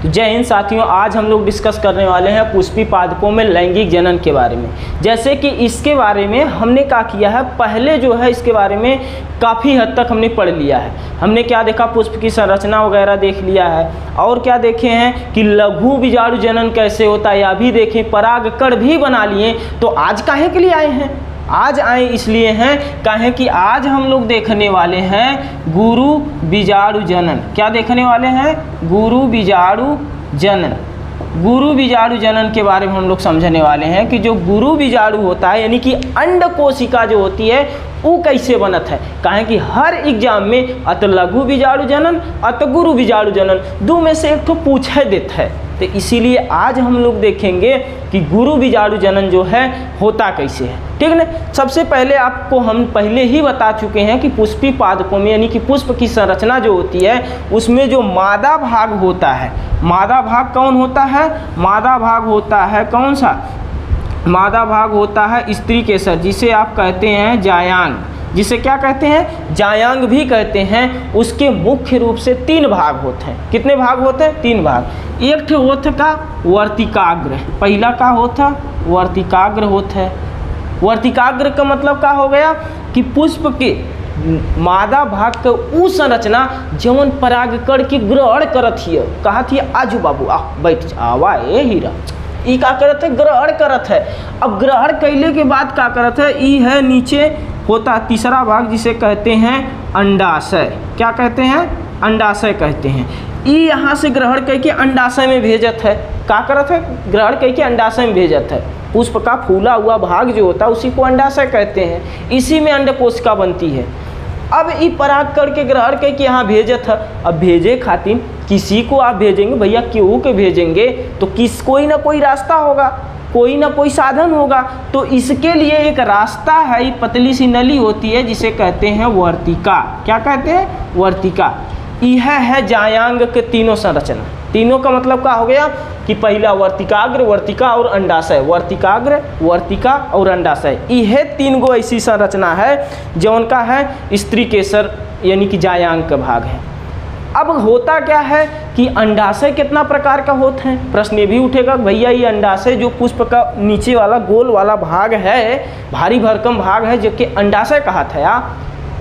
तो जय हिंद साथियों, आज हम लोग डिस्कस करने वाले हैं पुष्पी पादपों में लैंगिक जनन के बारे में। जैसे कि इसके बारे में हमने क्या किया है, पहले जो है इसके बारे में काफ़ी हद तक हमने पढ़ लिया है। हमने क्या देखा, पुष्प की संरचना वगैरह देख लिया है, और क्या देखे हैं कि लघु बीजाणु जनन कैसे होता है, या भी देखें, परागकण भी बना लिए। तो आज काहे के लिए आए हैं, आज आए इसलिए हैं कहें कि आज हम लोग देखने वाले हैं गुरु बीजाणु जनन। क्या देखने वाले हैं, गुरु बीजाणु जनन। गुरु बीजाणु जनन के बारे में हम लोग समझने वाले हैं कि जो गुरु बीजाणु होता है, यानी कि अंड कोशिका जो होती है वो कैसे बनत है। कहें कि हर एग्जाम में अत लघु बीजाणु जनन अत गुरु बीजाणु जनन दो में से एक तो पूछा देता है। तो इसीलिए आज हम लोग देखेंगे कि गुरु बीजाणु जनन जो है होता कैसे है, ठीक है ना। सबसे पहले आपको हम पहले ही बता चुके हैं कि पुष्पी पादपों में, यानी कि पुष्प की संरचना जो होती है उसमें जो मादा भाग होता है, मादा भाग कौन होता है, मादा भाग होता है कौन सा, मादा भाग होता है स्त्री केसर, जिसे आप कहते हैं जायांग, जिसे क्या कहते हैं, जायांग भी कहते हैं। उसके मुख्य रूप से 3 भाग होते हैं। कितने भाग होते हैं, 3 भाग। एक होता का वर्तिकाग्र, पहला का होता वर्तिकाग्र होता है। वर्तिकाग्र का मतलब क्या हो गया कि पुष्प के मादा भाग का उ संरचना जवन परागकण के ग्रहण करत हिय, कहा थी आजू बाबू आ बैठ आवा ए हीरा, ई का करत है, ग्रहण करत है। अब ग्रहण कैले के बाद क्या करत है, ई है नीचे होता तीसरा भाग जिसे कहते हैं अंडाशय। क्या कहते हैं, अंडाशय कहते हैं। ई यहाँ से ग्रहण करके अंडाशय में भेजत है। क्या करत है, ग्रहण करके अंडाशय में भेजत है। पुष्प का फूला हुआ भाग जो होता है उसी को अंडाशय कहते हैं। इसी में अंडकोशिका बनती है। अब ई परागकण के ग्रहण करके यहाँ भेजत है। अब भेजे खातिर किसी को आप भेजेंगे भैया, केहू के भेजेंगे तो कोई ना कोई रास्ता होगा, कोई ना कोई साधन होगा। तो इसके लिए एक रास्ता है, पतली सी नली होती है जिसे कहते हैं वर्तिका। क्या कहते हैं, वर्तिका। यह है जायांग के तीनों संरचना। तीनों का मतलब क्या हो गया कि पहला वर्तिकाग्र, वर्तिका और अंडाशय, वर्तिकाग्र, वर्तिका और अंडाशय। यह 3 गो ऐसी संरचना है जो उनका है स्त्री केसर, यानी कि जायांग का भाग है। अब होता क्या है कि अंडाशय कितना प्रकार का होता है, प्रश्न ये भी उठेगा भैया ये अंडाशय जो पुष्प का नीचे वाला गोल वाला भाग है, भारी भरकम भाग है जो कि अंडाशय कहा था,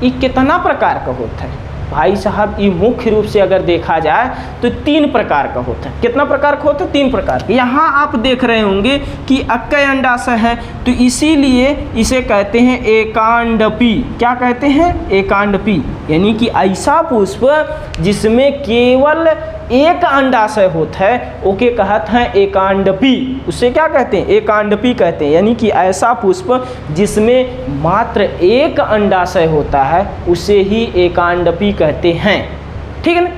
ये कितना प्रकार का होता है। भाई साहब ये मुख्य रूप से अगर देखा जाए तो 3 प्रकार का होता है। कितना प्रकार का होता है, 3 प्रकार के। यहाँ आप देख रहे होंगे कि अक्कय अंडाशय है, तो इसीलिए इसे कहते हैं एकांडपी। क्या कहते हैं, एकांडपी, यानी कि ऐसा पुष्प जिसमें केवल एक अंडाशय होता है ओके कहते हैं एकांडपी। उसे क्या कहते हैं, एकांडपी कहते हैं। यानी कि ऐसा पुष्प जिसमें मात्र एक अंडाशय होता है उसे ही एकांडपी कहते हैं, ठीक है ना।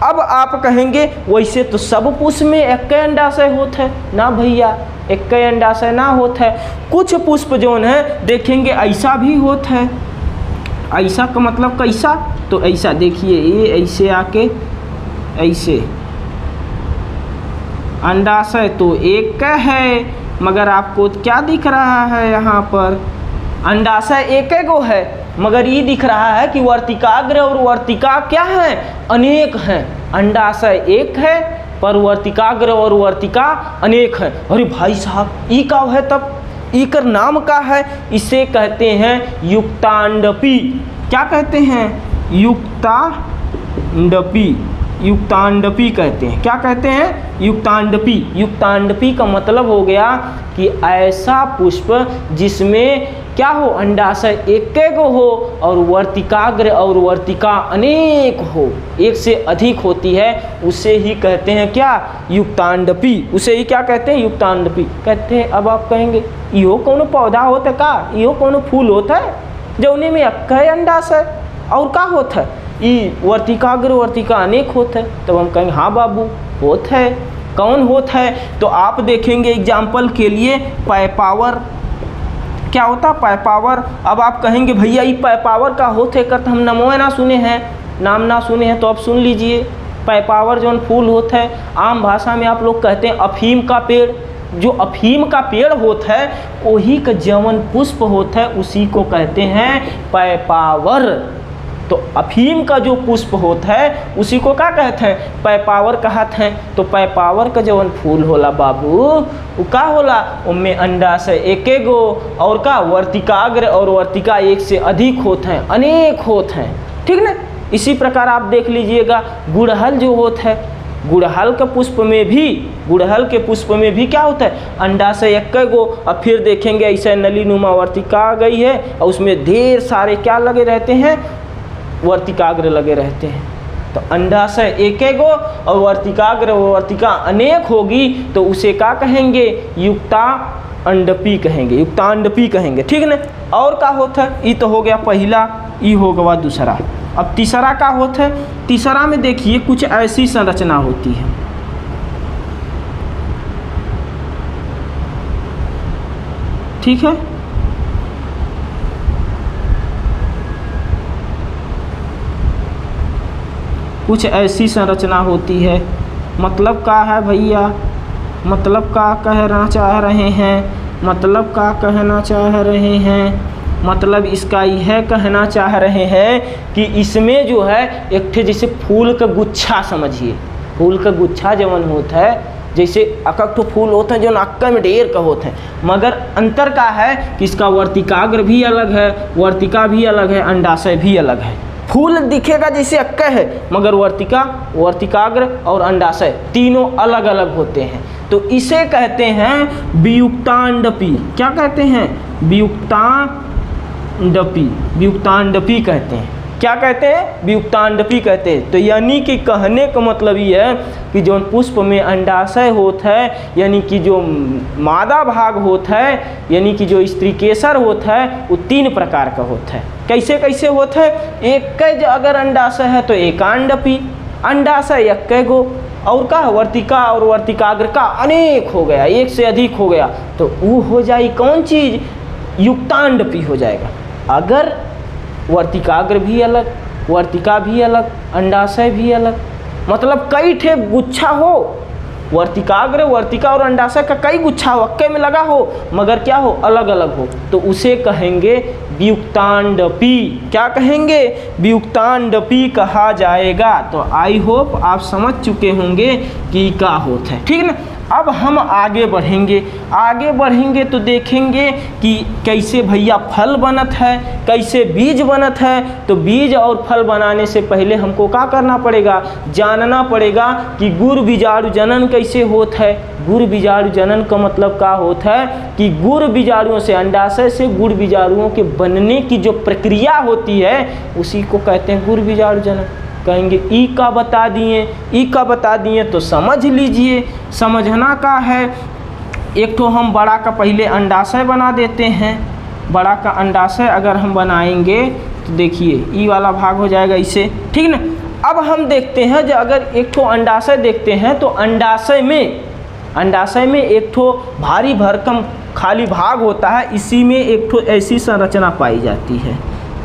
अब आप कहेंगे वैसे तो सब पुष्प में एक अंडाशय होता है ना भैया, एक अंडाशय ना होता है। कुछ पुष्प जो है देखेंगे ऐसा भी होता है। ऐसा का मतलब कैसा, तो ऐसा देखिए, ये ऐसे आके ऐसे अंडाशय तो एक है, मगर आपको क्या दिख रहा है, यहाँ पर अंडाशय एक गो है, मगर ये दिख रहा है कि वर्तिकाग्र और वर्तिका क्या है, अनेक हैं। अंडाशय एक है पर वर्तिकाग्र और वर्तिका अनेक हैं। अरे भाई साहब ई का है, तब ई का नाम का है, इसे कहते हैं युक्तांडपी। क्या कहते हैं, युक्तांडपी, युक्तांडपी कहते हैं। क्या कहते हैं, युक्तांडपी। युक्तांडपी का मतलब हो गया कि ऐसा पुष्प जिसमें क्या हो, अंडाशय एक गो हो और वर्तिकाग्र और वर्तिका अनेक हो, एक से अधिक होती है, उसे ही कहते हैं क्या, युक्तांडपी। उसे ही क्या कहते हैं, युक्तांडपी कहते हैं। अब आप कहेंगे इहो कौन पौधा होता है का, इहो कौन फूल होता है जौने में अक्कय अंडाशय और का होता है, ई वर्तिकाग्र वर्तिका अनेक होता है। तब हम कहेंगे हाँ बाबू होता है। कौन होता है, तो आप देखेंगे एग्जाम्पल के लिए पैपावर। क्या होता है पैपावर। अब आप कहेंगे भैया ये पैपावर का होते कर, तो हम नमोए ना सुने हैं, नाम ना सुने हैं, तो अब सुन लीजिए। पैपावर जो फूल होता है, आम भाषा में आप लोग कहते हैं अफीम का पेड़। जो अफीम का पेड़ होता है वही का जवन पुष्प होता है उसी को कहते हैं पैपावर। तो अफीम का जो पुष्प होता है उसी को क्या कहते हैं, पैपावर कहते हैं। तो पैपावर का जवन फूल होला बाबू वो का होला, उनमें अंडाशय एके गो और का वर्तिकाग्र और वर्तिका एक से अधिक होते हैं, अनेक होते हैं, ठीक ना। इसी प्रकार आप देख लीजिएगा गुड़हल जो होता है, गुड़हल के पुष्प में भी क्या होता है, अंडाशय इक्के गो। अब फिर देखेंगे ऐसे नली नुमा वर्तिका आ गई है और उसमें ढेर सारे क्या लगे रहते हैं, वर्तिकाग्र लगे रहते हैं। तो अंडाशय एके गो और वर्तिकाग्र वर्तिका अनेक होगी तो उसे क्या कहेंगे, युक्तांडपी कहेंगे, युक्तांडपी कहेंगे, ठीक ना। और क्या होता है, ये तो हो गया पहला, ये हो गया दूसरा। अब तीसरा क्या होता है, तीसरा में देखिए कुछ ऐसी संरचना होती है, ठीक है। कुछ ऐसी संरचना होती है, मतलब क्या है भैया, मतलब क्या कहना चाह रहे हैं, मतलब क्या कहना चाह रहे हैं, मतलब इसका यह कहना चाह रहे हैं कि इसमें जो है एक ठे जैसे फूल का गुच्छा समझिए, फूल का गुच्छा जवन होता है, जैसे अकक तो फूल होते हैं जो अक्का में ढेर का होते हैं, मगर अंतर का है कि इसका वर्तिकाग्र भी अलग है, वर्तिका भी अलग है, अंडाशय भी अलग है। फूल दिखेगा जैसे अक्का है मगर वर्तिकाग्र और अंडाशय तीनों अलग अलग होते हैं। तो इसे कहते हैं वियुक्तांडपी। क्या कहते हैं, वियुक्तांडपी कहते हैं। क्या कहते हैं, वियुक्तांडपी कहते हैं। तो यानी कि कहने का मतलब ये है कि जो पुष्प में अंडाशय होता है, यानी कि जो मादा भाग होता है, यानी कि जो स्त्री केसर होता है, वो 3 प्रकार का होता है। कैसे कैसे होता है, एक अगर अंडाशय है तो एकांडपी, अंडाशय इक्के गो, और का वर्तिका और वर्तिकाग्र का अनेक हो गया, एक से अधिक हो गया, तो वो हो जाए कौन चीज़, युक्तांडपी हो जाएगा। अगर वर्तिकाग्र भी अलग, वर्तिका भी अलग, अंडाशय भी अलग, मतलब कई ठे गुच्छा हो, वर्तिकाग्र वर्तिका और अंडाशय का कई गुच्छा हो, अक्के में लगा हो, मगर क्या हो, अलग अलग हो, तो उसे कहेंगे वियुक्तांडपी। क्या कहेंगे, वियुक्तांडपी कहा जाएगा। तो आई होप आप समझ चुके होंगे कि क्या होता है, ठीक ना। अब हम आगे बढ़ेंगे तो देखेंगे कि कैसे भैया फल बनत है, कैसे बीज बनत है। तो बीज और फल बनाने से पहले हमको क्या करना पड़ेगा, जानना पड़ेगा कि गुर बीजाणु जनन कैसे होता है। गुर बीजाणु जनन का मतलब क्या होता है कि गुर बीजाणुओं से, अंडाशय से गुर बीजाणुओं के बनने की जो प्रक्रिया होती है उसी को कहते हैं गुर बीजाणु जनन। कहेंगे ई का बता दिए तो समझ लीजिए, समझना का है। एक तो हम बड़ा का पहले अंडाशय बना देते हैं। बड़ा का अंडाशय अगर हम बनाएंगे तो देखिए ई वाला भाग हो जाएगा इसे, ठीक ना। अब हम देखते हैं जो अगर एक तो अंडाशय देखते हैं तो अंडाशय में एक तो भारी भरकम खाली भाग होता है, इसी में एक तो ऐसी संरचना पाई जाती है।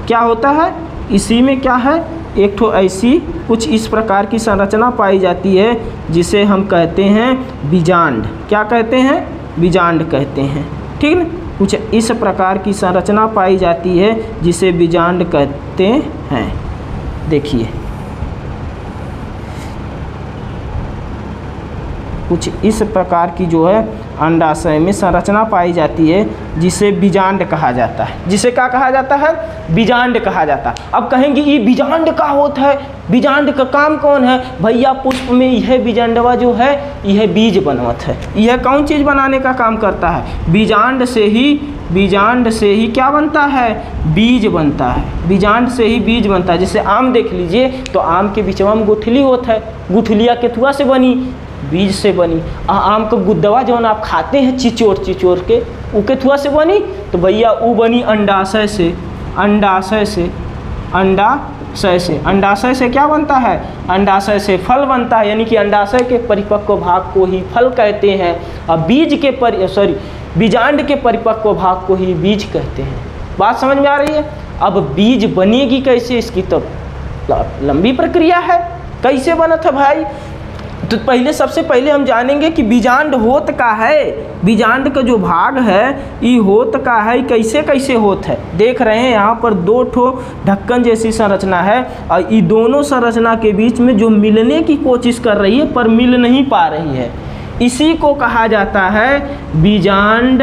क्या होता है, इसी में क्या है, एक तो ऐसी कुछ इस प्रकार की संरचना पाई जाती है जिसे हम कहते हैं बीजांड। क्या कहते हैं, बीजांड कहते हैं, ठीक ना। कुछ इस प्रकार की संरचना पाई जाती है जिसे बीजांड कहते हैं। देखिए कुछ इस प्रकार की जो है अंडाशय में संरचना पाई जाती है जिसे बीजांड कहा जाता है। जिसे क्या कहा जाता है, बीजांड कहा जाता है। अब कहेंगे ये बीजांड का होता है, बीजांड का काम कौन है भैया, पुष्प में यह बीजांडवा जो है यह बीज बनवत है। यह कौन चीज़ बनाने का काम करता है, बीजांड से ही क्या बनता है, बीज बनता है। बीजांड से ही बीज बनता है। जैसे आम देख लीजिए तो आम के बीचवा में गुठली होता है, गुठलिया केथुआ से बनी, बीज से बनी। आम का गुद्दवा जो आप खाते हैं चिचोर के वो केथुआ से बनी, तो भैया वो बनी अंडाशय से। अंडाशय से क्या बनता है, अंडाशय से फल बनता है, यानी कि अंडाशय के परिपक्व भाग को ही फल कहते हैं और बीजांड के परिपक्व भाग को ही बीज कहते हैं। बात समझ में आ रही है। अब बीज बनेगी कैसे, इसकी तो लंबी प्रक्रिया है। कैसे बना था भाई, तो पहले सबसे पहले हम जानेंगे कि बीजांड होत का है। बीजांड का जो भाग है ये होत का है, कैसे कैसे होत है। देख रहे हैं यहाँ पर दो ठो ढक्कन जैसी संरचना है और ये दोनों संरचना के बीच में जो मिलने की कोशिश कर रही है पर मिल नहीं पा रही है, इसी को कहा जाता है बीजांड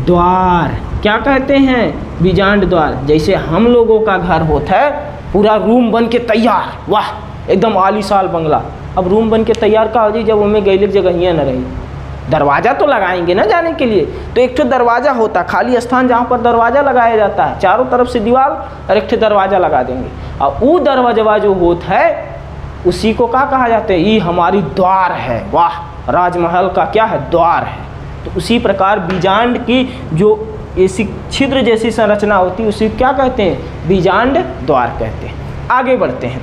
द्वार। क्या कहते हैं? बीजांड द्वार। जैसे हम लोगों का घर होता है पूरा रूम बन के तैयार, वाह एकदम आलीशान बंगला। अब रूम बन के तैयार का हो जी जब उनमें गैलिक जगहियाँ न रही, दरवाज़ा तो लगाएंगे ना जाने के लिए, तो एक ठो दरवाज़ा होता खाली स्थान जहाँ पर दरवाज़ा लगाया जाता है, चारों तरफ से दीवार और एक ठो दरवाज़ा लगा देंगे और वो दरवाजा जो होता है उसी को क्या कहा जाता है? ये हमारी द्वार है। वाह, राजमहल का क्या है? द्वार है। तो उसी प्रकार बीजांड की जो ऐसी छिद्र जैसी संरचना होती है उसी क्या कहते हैं? बीजांड द्वार कहते हैं। आगे बढ़ते हैं,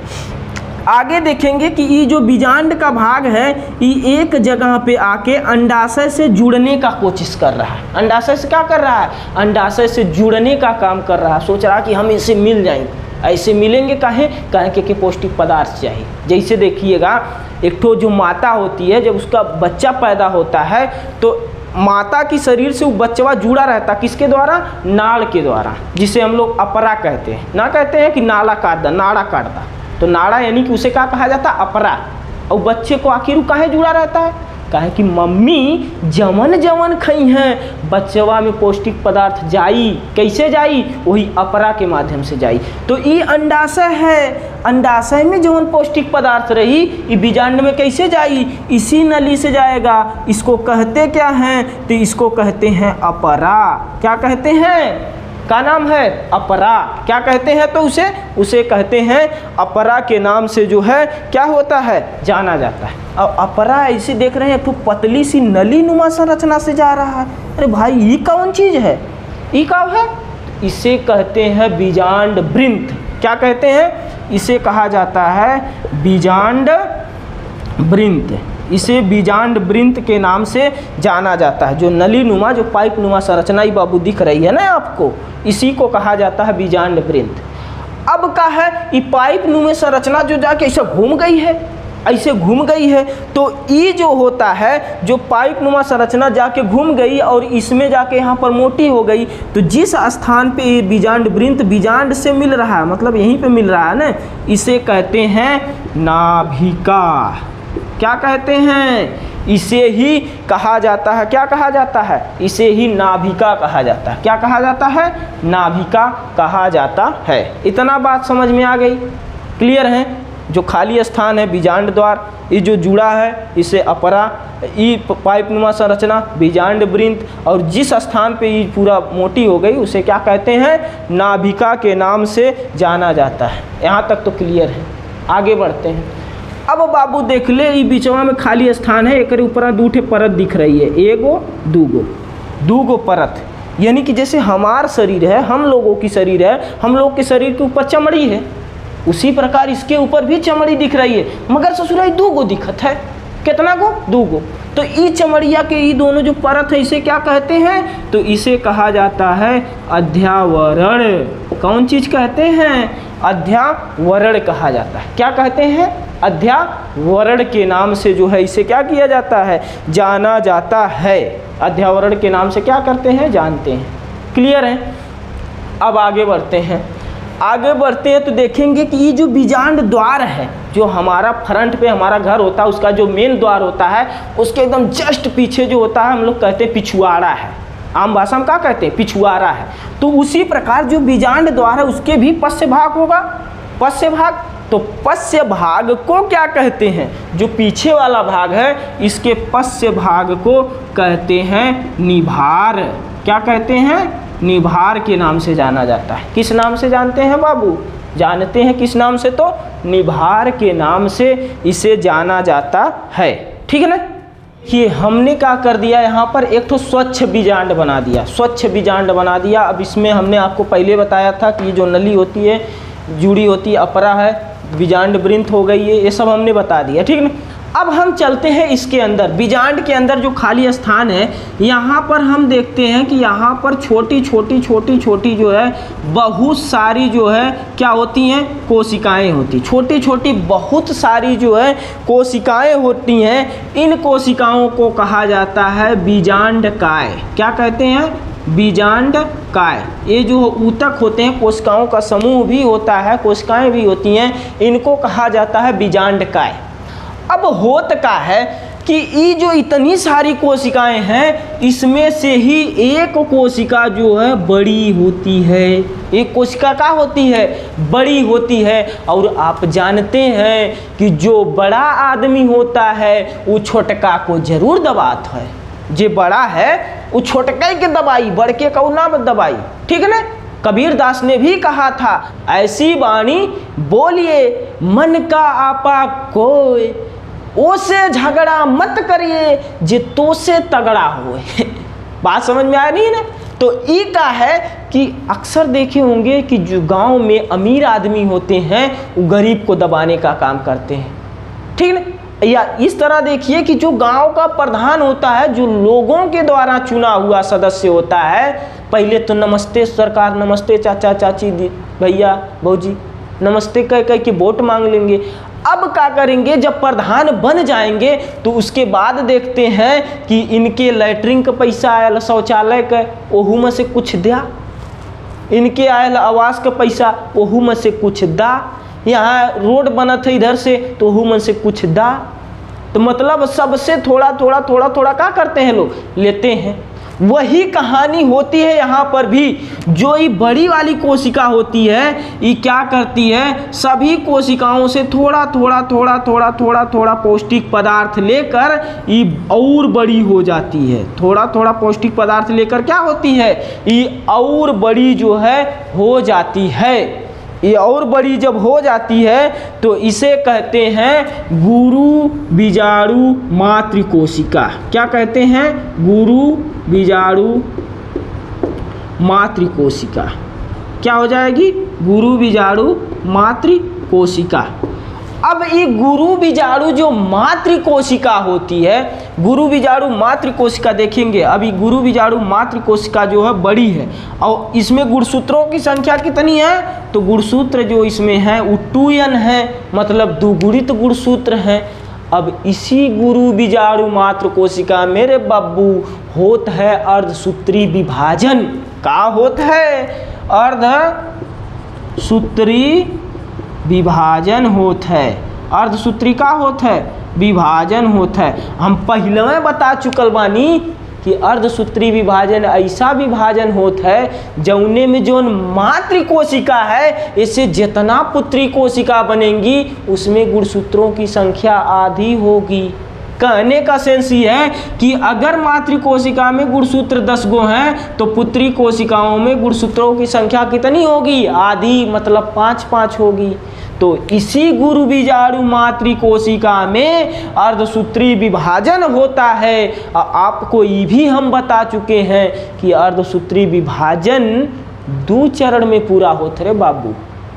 आगे देखेंगे कि ये जो बीजांड का भाग है ये एक जगह पे आके अंडाशय से जुड़ने का कोशिश कर रहा है। अंडाशय से क्या कर रहा है? अंडाशय से जुड़ने का काम कर रहा है। सोच रहा कि हम इससे मिल जाएंगे। ऐसे मिलेंगे काहे कि पौष्टिक पदार्थ चाहिए। जैसे देखिएगा एक ठो जो माता होती है जब उसका बच्चा पैदा होता है तो माता की शरीर से वो बच्चा जुड़ा रहता किसके द्वारा? नाड़ के द्वारा, जिसे हम लोग अपरा कहते हैं। ना कहते हैं कि नाड़ा काट दा, नाड़ा काट दा, तो नाड़ा यानी कि उसे क्या कहा जाता? अपरा। और बच्चे को आखिर काहे जुड़ा रहता है? काहे कि मम्मी जमन जमन खई हैं बच्चवा में पौष्टिक पदार्थ जाई। कैसे जाई? वही अपरा के माध्यम से जाई। तो ये अंडाशय है, अंडाशय में जवन पौष्टिक पदार्थ रही ये बीजांड में कैसे जाई? इसी नली से जाएगा। इसको कहते क्या हैं? तो इसको कहते हैं अपरा। क्या कहते हैं? का नाम है? अपरा। क्या कहते हैं? तो उसे कहते हैं अपरा के नाम से जो है क्या होता है? जाना जाता है। अब अपरा ऐसे देख रहे हैं एक तो पतली सी नली नुमा संरचना से जा रहा है। अरे भाई ये कौन चीज़ है? ये क्या है? इसे कहते हैं बीजांड वृंत। क्या कहते हैं? इसे कहा जाता है बीजांड वृंत। इसे बीजांड वृंत के नाम से जाना जाता है। जो नली नुमा जो पाइप नुमा संरचना ही बाबू दिख रही है ना आपको, इसी को कहा जाता है बीजांड वृंत। अब का है ये पाइप नुमा संरचना जो जाके ऐसे घूम गई है, ऐसे घूम गई है, तो ये जो होता है जो पाइप नुमा संरचना जाके घूम गई और इसमें जाके यहाँ पर मोटी हो गई, तो जिस स्थान पे ये बीजांड वृंत बीजांड से मिल रहा है, मतलब यहीं पे मिल रहा है ना, इसे कहते हैं नाभिका। क्या कहते हैं? इसे ही कहा जाता है, क्या कहा जाता है? इसे ही नाभिका कहा जाता है। क्या कहा जाता है? नाभिका कहा जाता है। इतना बात समझ में आ गई? क्लियर है? जो खाली स्थान है बीजांड द्वार, ये जो जुड़ा है इसे अपरा, ये पाइप नुमा संरचना बीजांड वृंत, और जिस स्थान पे ये पूरा मोटी हो गई उसे क्या कहते हैं? नाभिका के नाम से जाना जाता है। यहाँ तक तो क्लियर है। आगे बढ़ते हैं। अब बाबू देख ले ये बीचवा में खाली स्थान है, एक ऊपर दू ठे परत दिख रही है, एगो दूगो परत, यानी कि जैसे हमार शरीर है, हम लोगों की शरीर है, हम लोग के शरीर के ऊपर चमड़ी है, उसी प्रकार इसके ऊपर भी चमड़ी दिख रही है, मगर ससुराई दूगो दिखत है। कितना गो? दूगो। तो ई चमड़िया के ये दोनों जो परत है इसे क्या कहते हैं? तो इसे कहा जाता है अध्यावरण। कौन चीज कहते हैं? अध्यावरण कहा जाता है। क्या कहते हैं? अध्यावरण के नाम से जो है इसे क्या किया जाता है? जाना जाता है। अध्यावरण के नाम से क्या करते हैं? जानते हैं। क्लियर है? अब आगे बढ़ते हैं। आगे बढ़ते हैं तो देखेंगे कि ये जो बीजांड द्वार है, जो हमारा फ्रंट पे हमारा घर होता है उसका जो मेन द्वार होता है उसके एकदम जस्ट पीछे जो होता है हम लोग कहते हैं पिछुआड़ा है। आम भाषा में क्या कहते हैं? पिछुआड़ा है। तो उसी प्रकार जो बीजांड द्वार है उसके भी पश्य भाग होगा। पश्य भाग, तो पश्य भाग को क्या कहते हैं? जो पीछे वाला भाग है इसके पश्य भाग को कहते हैं निभार। क्या कहते हैं? निभार के नाम से जाना जाता है। किस नाम से जानते हैं बाबू? जानते हैं किस नाम से? तो निभार के नाम से इसे जाना जाता है। ठीक है ना? ये हमने क्या कर दिया, यहाँ पर एक तो स्वच्छ बीजांड बना दिया, स्वच्छ बीजांड बना दिया। अब इसमें हमने आपको पहले बताया था कि ये जो नली होती है जुड़ी होती है अपरा है, बीजांड वृंत हो गई है, ये सब हमने बता दिया। ठीक है ना? अब हम चलते हैं इसके अंदर, बीजांड के अंदर जो खाली स्थान है, यहाँ पर हम देखते हैं कि यहाँ पर छोटी छोटी जो है बहुत सारी जो है क्या होती हैं, कोशिकाएं होती, छोटी छोटी बहुत सारी जो है कोशिकाएं होती हैं। इन कोशिकाओं को कहा जाता है बीजांडकाय। क्या कहते हैं? बीजांडकाय। ये जो ऊतक होते हैं, कोशिकाओं का समूह भी होता है, कोशिकाएं भी होती हैं, इनको कहा जाता है बीजांडकाय। अब होत का है कि ये जो इतनी सारी कोशिकाएं हैं, इसमें से ही एक कोशिका जो है बड़ी होती है। एक कोशिका क्या होती है? बड़ी होती है। और आप जानते हैं कि जो बड़ा आदमी होता है वो छोटका को जरूर दबाता है। जो बड़ा है वो छोटका के दबाई, बड़के को ना दबाई। ठीक है ना? कबीर दास ने भी कहा था, ऐसी वाणी बोलिए मन का आपा कोई, ओसे झगड़ा मत करिए जे तो से तगड़ा होए। बात समझ में आ रही है ना? तो ई का है कि अक्सर देखे होंगे कि जो गांव में अमीर आदमी होते हैं वो गरीब को दबाने का काम करते हैं। ठीक है? या इस तरह देखिए कि जो गांव का प्रधान होता है, जो लोगों के द्वारा चुना हुआ सदस्य होता है, पहले तो नमस्ते सरकार, नमस्ते चाचा चाची, भैया भौजी, नमस्ते कह कह के वोट मांग लेंगे। अब क्या करेंगे? जब प्रधान बन जाएंगे तो उसके बाद देखते हैं कि इनके लैट्रिन का पैसा आयल, शौचालय का, ओहू में से कुछ दिया, इनके आयल आवास का पैसा, ओहू में से कुछ दा, यहाँ रोड बना था इधर से तो ओहू में से कुछ दा। तो मतलब सबसे थोड़ा थोड़ा थोड़ा थोड़ा क्या करते हैं लोग? लेते हैं। वही कहानी होती है यहाँ पर भी। जो ये बड़ी वाली कोशिका होती है, ये क्या करती है? सभी कोशिकाओं से थोड़ा थोड़ा थोड़ा थोड़ा थोड़ा थोड़ा पौष्टिक पदार्थ लेकर ये और बड़ी हो जाती है। थोड़ा थोड़ा पौष्टिक पदार्थ लेकर क्या होती है? ये और बड़ी जो है हो जाती है। ये और बड़ी जब हो जाती है तो इसे कहते हैं गुरु बीजाणु मातृ कोशिका। क्या कहते हैं? गुरु बीजाणु मातृ कोशिका। क्या हो जाएगी? गुरु बीजाणु मातृ कोशिका। अब ये गुरु बीजाणु जो मातृ कोशिका होती है, गुरु बीजाणु मातृ कोशिका देखेंगे। अभी गुरु बीजाणु मातृ कोशिका जो है बड़ी है और इसमें गुणसूत्रों की संख्या कितनी है? तो गुणसूत्र जो इसमें है वो 2n है, मतलब दुगुणित गुणसूत्र हैं। अब इसी गुरु बीजाणु मातृ कोशिका मेरे बाबू होता है अर्धसूत्री विभाजन। का होता है? अर्धसूत्री विभाजन होता है। अर्धसूत्री का होता है? विभाजन होता है। हम पहले में बता चुकल बानी कि अर्धसूत्री विभाजन ऐसा विभाजन होता है जौने में जो मातृ कोशिका है, इससे जितना पुत्री कोशिका बनेंगी उसमें गुणसूत्रों की संख्या आधी होगी। कहने का सेंस ये है कि अगर मातृ कोशिका में गुणसूत्र 10 गो हैं तो पुत्री कोशिकाओं में गुणसूत्रों की संख्या कितनी होगी? आधी, मतलब 5-5 होगी। तो इसी गुरु बीजाणु मातृ कोशिका में अर्धसूत्री विभाजन होता है। आपको ये भी हम बता चुके हैं कि अर्धसूत्री विभाजन 2 चरण में पूरा होता है बाबू।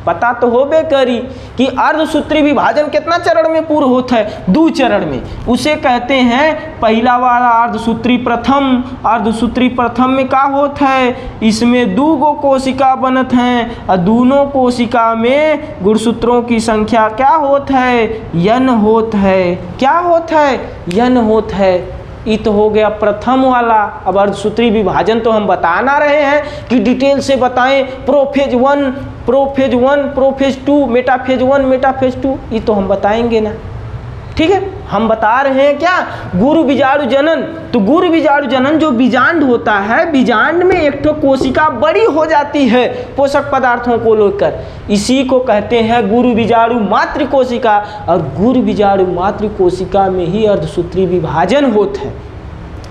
पता तो होबे करी कि अर्धसूत्री विभाजन कितना चरण में पूर्ण होता है? 2 चरण में। उसे कहते हैं पहला वाला अर्धसूत्री प्रथम। अर्धसूत्री प्रथम में क्या होता है? इसमें 2 गो कोशिका बनत हैं और दोनों कोशिका में गुणसूत्रों की संख्या क्या होता है? n होता है। क्या होता है? n होता है। ये तो हो गया प्रथम वाला। अब अर्धसूत्री विभाजन तो हम बता ना रहे हैं कि डिटेल से बताएं, prophase 1, prophase 1, prophase 2, metaphase 1, metaphase 2, ये तो हम बताएंगे ना। ठीक है? हम बता रहे हैं क्या? गुरु बीजाणु जनन। तो गुरु बीजाणु जनन जो बीजांड होता है, बीजांड में एक ठो कोशिका बड़ी हो जाती है पोषक पदार्थों को लेकर, इसी को कहते हैं गुरु बीजाणु मातृ कोशिका। और गुरु बीजाणु मातृ कोशिका में ही अर्धसूत्री विभाजन होता है।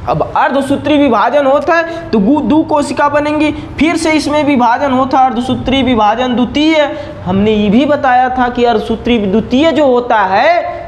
अब अर्धसूत्री विभाजन होता है तो 2 कोशिका बनेंगी, फिर से इसमें विभाजन होता है अर्धसूत्री विभाजन द्वितीय। हमने ये भी बताया था कि अर्धसूत्री द्वितीय जो होता है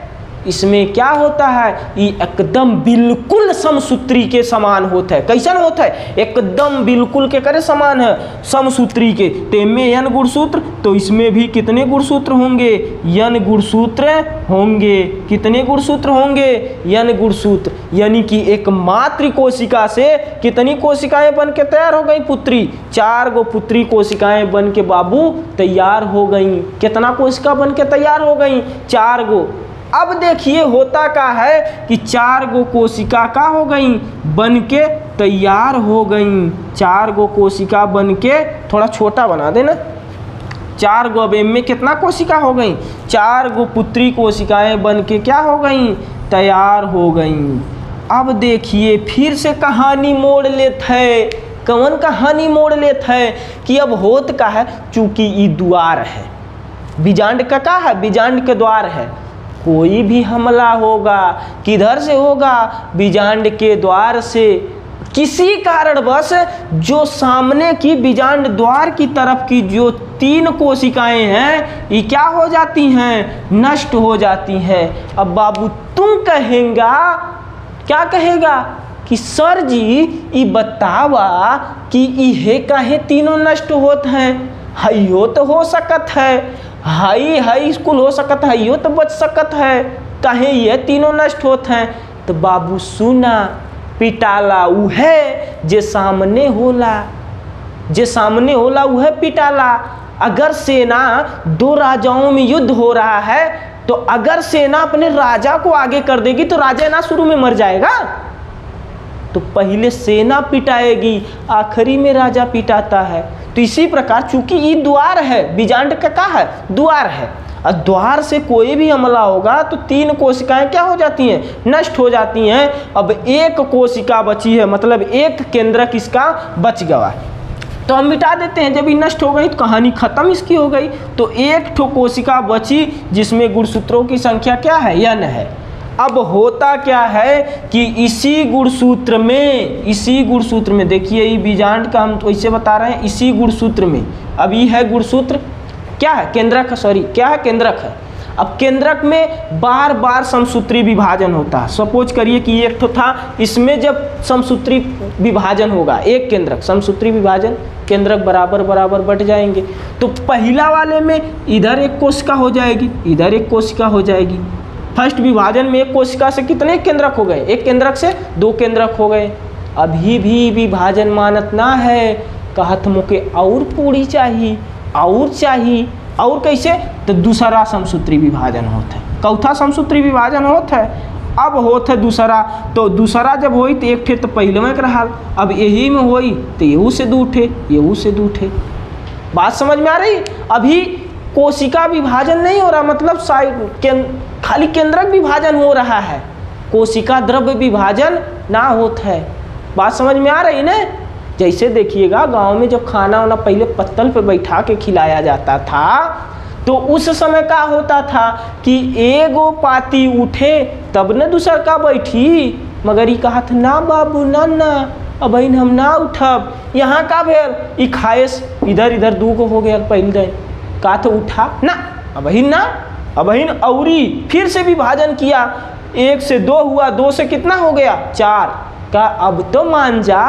इसमें क्या होता है, ये एकदम बिल्कुल समसूत्री के समान होता है। कैसन होता है, एकदम बिल्कुल के करे समान है, समसूत्री के। तो इनमें n गुणसूत्र, तो इसमें भी कितने गुणसूत्र होंगे, n गुणसूत्र होंगे। कितने गुणसूत्र होंगे, n गुणसूत्र। यानी कि एक मात्र कोशिका से कितनी कोशिकाएं बन के तैयार हो गई, पुत्री, 4 गो पुत्री कोशिकाएं बन के बाबू तैयार हो गई। कितना कोशिका बन के तैयार हो गई, 4 गो। अब देखिए होता क्या है कि 4 गो कोशिका का हो गई, बन के तैयार हो गई। 4 गो कोशिका बन के, थोड़ा छोटा बना देना, 4 गो। अब में कितना कोशिका हो गई, 4 गो पुत्री कोशिकाएं बन के क्या हो गई, तैयार हो गई। अब देखिए फिर से कहानी मोड़ लेते है। कौन कहानी मोड़ लेते है कि अब होत का है, चूंकि ये द्वार है, बीजांड का क्या है, बीजांड के द्वार है। कोई भी हमला होगा किधर से होगा, बीजांड के द्वार से। किसी कारणवश जो सामने की बीजांड द्वार की तरफ की जो 3 कोशिकाएं हैं, ये क्या हो जाती हैं, नष्ट हो जाती हैं। अब बाबू तुम कहेगा, क्या कहेगा कि सर जी ये बतावा कि ये काहे तीनों नष्ट होत हैं। हइयो तो हो सकत है, हाई स्कूल हो सकत है, यो तो बच सकत है, काहे ये तीनों नष्ट होते हैं। तो बाबू सुना, पिटाला उ है जे सामने होला, जे सामने होला उ है पिटाला। अगर सेना 2 राजाओं में युद्ध हो रहा है, तो अगर सेना अपने राजा को आगे कर देगी तो राजा ना शुरू में मर जाएगा, तो पहले सेना पिटाएगी, आखिरी में राजा पिटाता है। तो इसी प्रकार चूंकि ये द्वार है, बीजांड का क्या है, द्वार है, और द्वार से कोई भी हमला होगा तो 3 कोशिकाएं क्या हो जाती हैं, नष्ट हो जाती हैं। अब 1 कोशिका बची है, मतलब 1 केंद्रक इसका बच गया, तो हम मिटा देते हैं। जब ये नष्ट हो गई तो कहानी खत्म इसकी हो गई। तो 1 ठो कोशिका बची जिसमें गुणसूत्रों की संख्या क्या है, n है। अब होता क्या है कि इसी गुणसूत्र में देखिए, ये बीजांड का हम तो ऐसे बता रहे हैं, इसी गुणसूत्र में, अब ये है गुणसूत्र, क्या है, केंद्रक, सॉरी क्या है, केंद्रक है। अब केंद्रक में बार बार समसूत्री विभाजन होता है। सपोज करिए कि एक तो था, इसमें जब समसूत्री विभाजन होगा, एक केंद्रक, समसूत्री विभाजन, केंद्रक बराबर बराबर बढ़ जाएंगे। तो पहला वाले में इधर 1 कोशिका हो जाएगी, इधर 1 कोशिका हो जाएगी। फर्स्ट विभाजन में 1 कोशिका से कितने केंद्रक हो गए, 1 केंद्रक से 2 केंद्रक हो गए। अभी भी विभाजन मानत ना है, कहत मुके और पूरी चाहिए, और चाहिए, और कैसे, तो दूसरा समसूत्री विभाजन होता है, चौथा समसूत्री विभाजन होता है। अब होता है दूसरा, तो दूसरा जब होई तो 1 ठे तो पहले में रहा, अब यही में होई तो यहू से 2 ठे, यहू से 2 ठे। बात समझ में आ रही। अभी कोशिका विभाजन नहीं हो रहा, मतलब साइड खाली केंद्रक विभाजन हो रहा है, कोशिका द्रव्य विभाजन ना होता है। बात समझ में आ रही ना। जैसे देखिएगा गांव में जब खाना वाना पहले पत्तल पे बैठा के खिलाया जाता था, तो उस समय क्या होता था कि एगो पाती उठे तब न दूसर का बैठी, मगर ये कहा था ना बाबू ना अब हम ना उठब। यहाँ का भेल, ई खाएस इधर इधर 2 गो हो गया, पहले दिन का तो उठा ना, अब औरी फिर से विभाजन किया, 1 से 2 हुआ, 2 से कितना हो गया, 4 का, अब तो मान जा,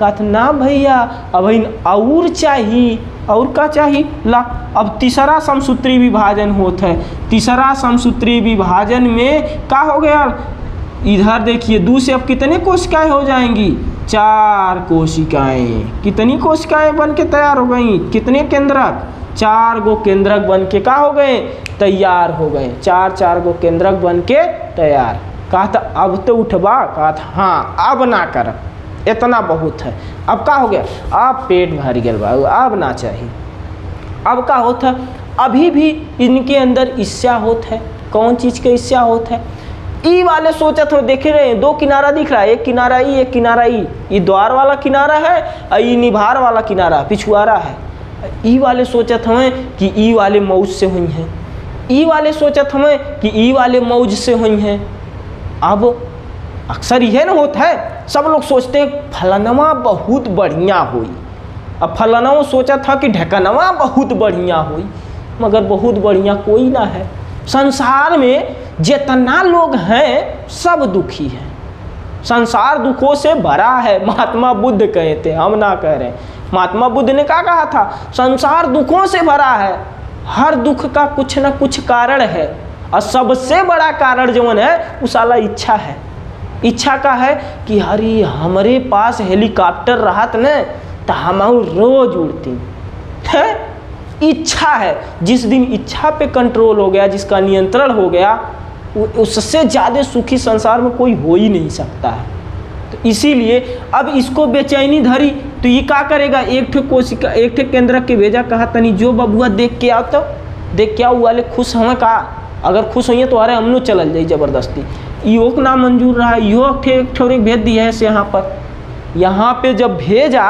कहत ना भैया अब और चाहिए, और का चाहिए ला। अब तीसरा समसूत्री विभाजन होता है। तीसरा समसूत्री विभाजन में क्या हो गया, इधर देखिए 2 से अब कितने कोशिकाएं हो जाएंगी, 4 कोशिकाएं। कितनी कोशिकाएं बन के तैयार हो गई, कितने केंद्रक, 4 गो केंद्रक बन के क्या हो गए, तैयार हो गए। 4 गो केंद्रक बन के तैयार। कहा था अब तो उठबा, कहा था हाँ अब ना कर, इतना बहुत है। अब क्या हो गया, अब पेट भर गया बाबू, अब ना चाहिए। अब क्या होता, अभी भी इनके अंदर ईर्ष्या होता है। कौन चीज़ का ईर्ष्या होता है, ई वाले सोचत हो, देख रहे हैं 2 किनारा दिख रहा है, एक किनारा ई, एक किनारा ई, ये द्वार वाला किनारा है और ये निभार वाला किनारा पिछुआरा है। ई वाले सोचत हमें कि ई वाले मौज से हुई हैं, ई वाले सोचत हमें कि ई वाले मौज से हुई हैं। अब अक्सर यह ना होता है, सब लोग सोचते हैं फलानवा बहुत बढ़िया हुई, अब फलानवा सोचा था कि ढकनवा बहुत बढ़िया हुई, मगर बहुत बढ़िया कोई ना है। संसार में जितना लोग हैं सब दुखी हैं, संसार दुखों से भरा है। महात्मा बुद्ध कहे थे, हम ना कह रहे। महात्मा बुद्ध ने क्या कहा था? संसार दुखों से भरा है, हर दुख का कुछ न कुछ कारण है, और सबसे बड़ा कारण जो है वो साला इच्छा है। इच्छा का है कि अरे हमारे पास हेलीकॉप्टर रहत न तो हम रोज उड़ती है। इच्छा है, जिस दिन इच्छा पे कंट्रोल हो गया, जिसका नियंत्रण हो गया, उससे ज़्यादा सुखी संसार में कोई हो ही नहीं सकता है। तो इसीलिए अब इसको बेचैनी धरी तो ये क्या करेगा? एक ठे कोशिका, एक ठे केंद्रक के भेजा, कहा तनी जो बबुआ देख के आओ, तो देख के आओ वाले खुश हमें कहा, अगर खुश होइए तो अरे हमनो चलल जाई ज़बरदस्ती। इहो के ना मंजूर रहा, इहो एक ठोरे भेज दिया है से यहाँ पर। यहाँ पे जब भेजा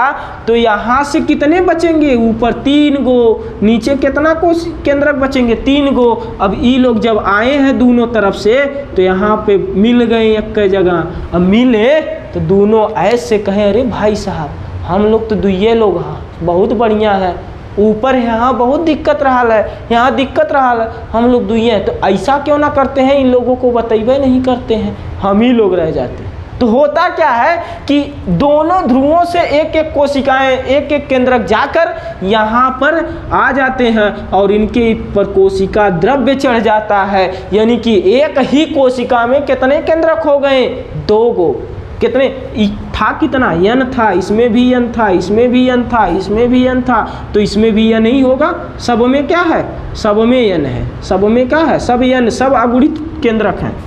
तो यहाँ से कितने बचेंगे? ऊपर 3 गो, नीचे कितना केंद्रक बचेंगे? 3 गो। अब ये लोग जब आए हैं दोनों तरफ से तो यहाँ पे मिल गए एक जगह। अब मिले तो दोनों ऐसे कहें, अरे भाई साहब हम लोग तो दुइये लोग हैं, बहुत बढ़िया है। ऊपर यहाँ बहुत दिक्कत रहा है, यहाँ दिक्कत रहा है, हम लोग दुइये हैं। तो ऐसा क्यों ना करते हैं, इन लोगों को बतैबे नहीं करते हैं, हम ही लोग रह जाते हैं। तो होता क्या है कि दोनों ध्रुवों से एक एक कोशिकाएं, एक एक केंद्रक जाकर यहाँ पर आ जाते हैं और इनके पर कोशिका द्रव्य चढ़ जाता है। यानी कि एक ही कोशिका में कितने केंद्रक हो गए? 2 गो। कितने था? कितना यन था, इसमें भी यन था, इसमें भी यन था, इसमें भी यन था, तो इसमें भी यन ही होगा। सब में क्या है? सब में यन है। सब में क्या है? सब यन, सब अगुणित केंद्रक हैं।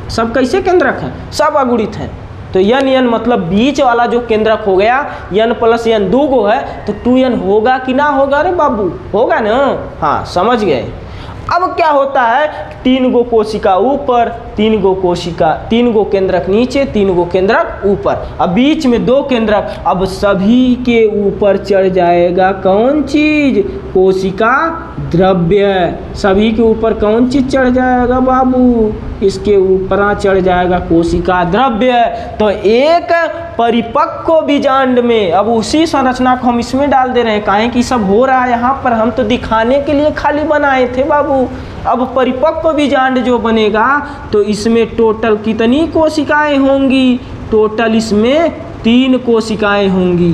सब कैसे केंद्रक हैं? सब अगुणित हैं। तो यन यन मतलब बीच वाला जो केंद्रक हो गया, यन प्लस यन 2 गो है, तो 2n होगा कि ना होगा? अरे बाबू होगा ना। हाँ समझ गए। अब क्या होता है? 3 गो कोशिका ऊपर, 3 गो कोशिका, 3 गो केंद्रक नीचे, 3 गो केंद्रक ऊपर, अब बीच में 2 केंद्रक। अब सभी के ऊपर चढ़ जाएगा कौन चीज? कोशिका द्रव्य। सभी के ऊपर कौन चीज चढ़ जाएगा बाबू? इसके ऊपर चढ़ जाएगा कोशिका द्रव्य। तो एक परिपक्व बीजांड में, अब उसी संरचना को हम इसमें डाल दे रहे हैं, काहे कि सब हो रहा है यहाँ पर, हम तो दिखाने के लिए खाली बनाए थे बाबू। अब परिपक्व बीजांड जो बनेगा तो इसमें टोटल कितनी कोशिकाएं होंगी? टोटल इसमें 3 कोशिकाएं होंगी।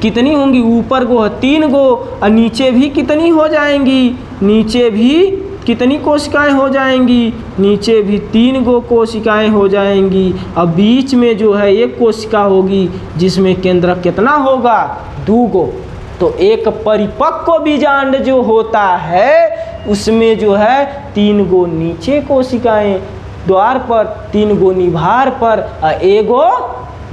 कितनी होंगी? ऊपर को 3 गो और नीचे भी कितनी हो जाएंगी? नीचे भी कितनी कोशिकाएं हो जाएंगी? नीचे भी 3 गो कोशिकाएं हो जाएंगी। अब बीच में जो है एक कोशिका होगी जिसमें केंद्रक कितना होगा? 2 गो। तो एक परिपक्व बीजांड जो होता है उसमें जो है 3 गो नीचे कोशिकाएं द्वार पर, 3 गो निभार पर और 1 गो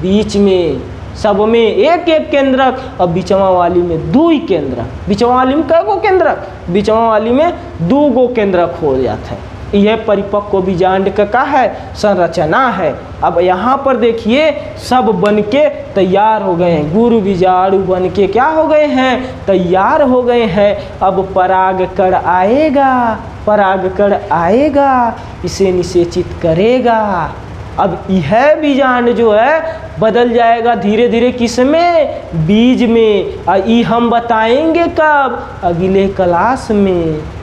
बीच में। सब में एक एक केंद्रक और बिचवा वाली में 2 ही केंद्रक। बिचवा वाली में कै गो केंद्रक? बिचवा वाली में 2 गो केंद्रक हो जाता है। यह परिपक्व बीजांड का है संरचना है। अब यहाँ पर देखिए सब बनके तैयार हो गए हैं, गुरु बीजाणु बनके क्या हो गए हैं? तैयार हो गए हैं। अब परागकण आएगा, परागकण आएगा, इसे निषेचित करेगा। अब यह बीजांड जो है बदल जाएगा धीरे धीरे किसमें? बीज में। और ये हम बताएंगे कब? अगले क्लास में।